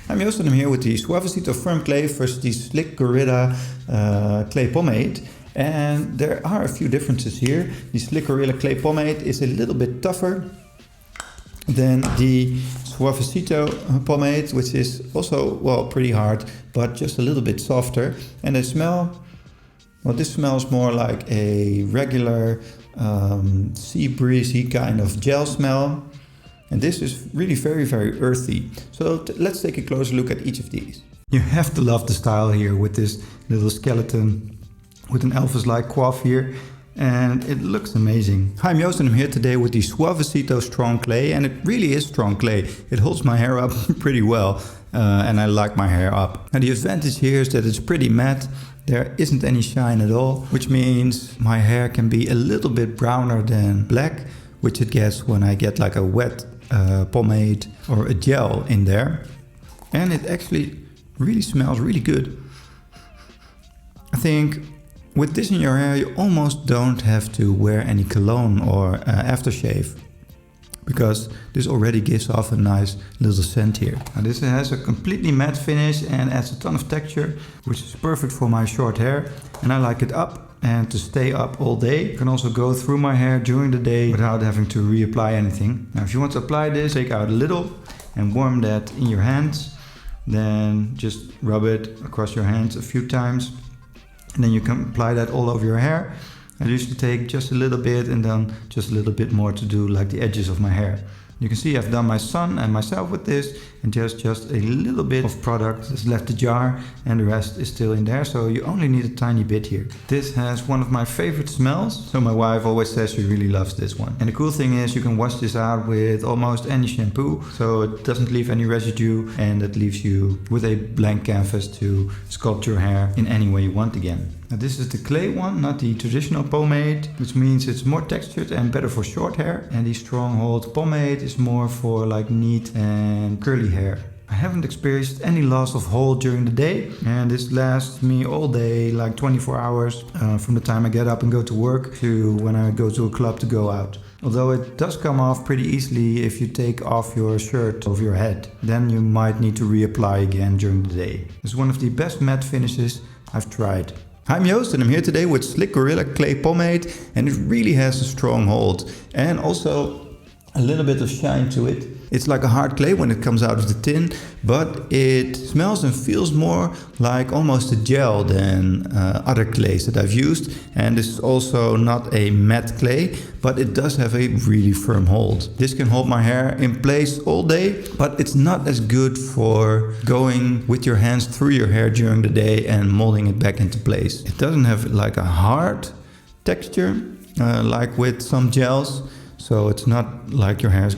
I'm Joost and I'm here with the Suavecito Firme Clay versus the Slick Gorilla Clay Pomade. And there are a few differences here. The Slick Gorilla Clay Pomade is a little bit tougher than the Suavecito Pomade, which is also, well, pretty hard, but just a little bit softer. And they smell, well, this smells more like a regular sea breezy kind of gel smell. And this is really very, very earthy. So let's take a closer look at each of these. You have to love the style here with this little skeleton with an Elvis-like coif here. And it looks amazing. Hi, I'm Joost and I'm here today with the Suavecito Strong Clay. And it really is strong clay. It holds my hair up pretty well. And I like my hair up. Now the advantage here is that it's pretty matte. There isn't any shine at all. Which means my hair can be a little bit browner than black. Which it gets when I get like a wet pomade or a gel in there. And it actually really smells really good. I think with this in your hair you almost don't have to wear any cologne or aftershave, because this already gives off a nice little scent here. Now this has a completely matte finish and adds a ton of texture, which is perfect for my short hair, and I like it up and to stay up all day. You can also go through my hair during the day without having to reapply anything. Now if you want to apply this, take out a little and warm that in your hands. Then just rub it across your hands a few times. And then you can apply that all over your hair. I usually take just a little bit and then just a little bit more to do like the edges of my hair. You can see I've done my son and myself with this, and just a little bit of product has left the jar and the rest is still in there, so you only need a tiny bit here. This has one of my favorite smells, so my wife always says she really loves this one. And the cool thing is you can wash this out with almost any shampoo, so it doesn't leave any residue, and it leaves you with a blank canvas to sculpt your hair in any way you want again. Now this is the clay one, not the traditional pomade, which means it's more textured and better for short hair. And the Stronghold pomade is more for like neat and curly hair. I haven't experienced any loss of hold during the day, and this lasts me all day, like 24 hours, from the time I get up and go to work to when I go to a club to go out. Although it does come off pretty easily if you take off your shirt over your head. Then you might need to reapply again during the day. It's one of the best matte finishes I've tried. Hi, I'm Joost and I'm here today with Slick Gorilla Clay Pomade, and it really has a strong hold and also a little bit of shine to it. It's like a hard clay when it comes out of the tin, but it smells and feels more like almost a gel than other clays that I've used. And this is also not a matte clay, but it does have a really firm hold. This can hold my hair in place all day, but it's not as good for going with your hands through your hair during the day and molding it back into place. It doesn't have like a hard texture like with some gels, so it's not like your hair's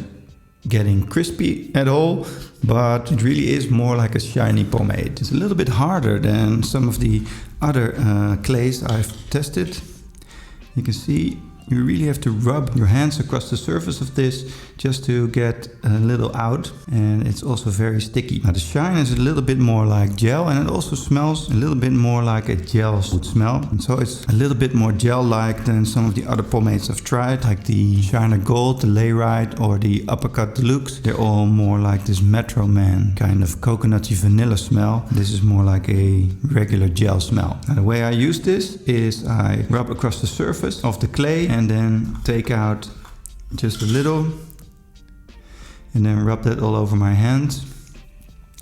getting crispy at all, but it really is more like a shiny pomade. It's a little bit harder than some of the other clays I've tested. You can see you really have to rub your hands across the surface of this just to get a little out, and it's also very sticky. Now the shine is a little bit more like gel, and it also smells a little bit more like a gel would smell. And so it's a little bit more gel-like than some of the other pomades I've tried, like the Shiner Gold, the Layrite, or the Uppercut Deluxe. They're all more like this Metro Man kind of coconutty vanilla smell. This is more like a regular gel smell. Now the way I use this is I rub across the surface of the clay and then take out just a little and then rub that all over my hands,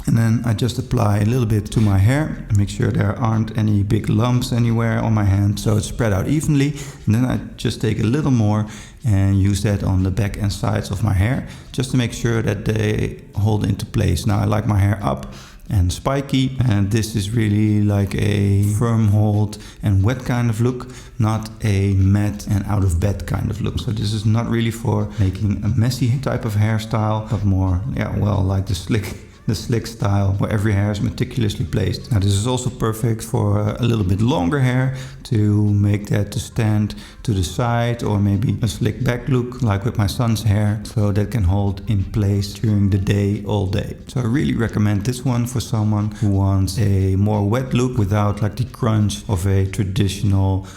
and then I just apply a little bit to my hair and make sure there aren't any big lumps anywhere on my hand, so it's spread out evenly. And then I just take a little more and use that on the back and sides of my hair just to make sure that they hold into place. Now I like my hair up and spiky, and this is really like a firm hold and wet kind of look, not a matte and out of bed kind of look. So this is not really for making a messy type of hairstyle, but more, yeah, well, like the slick style where every hair is meticulously placed. Now this is also perfect for a little bit longer hair to make that to stand to the side, or maybe a slick back look like with my son's hair, so that can hold in place during the day all day. So I really recommend this one for someone who wants a more wet look without like the crunch of a traditional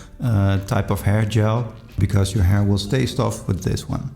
type of hair gel, because your hair will stay soft with this one.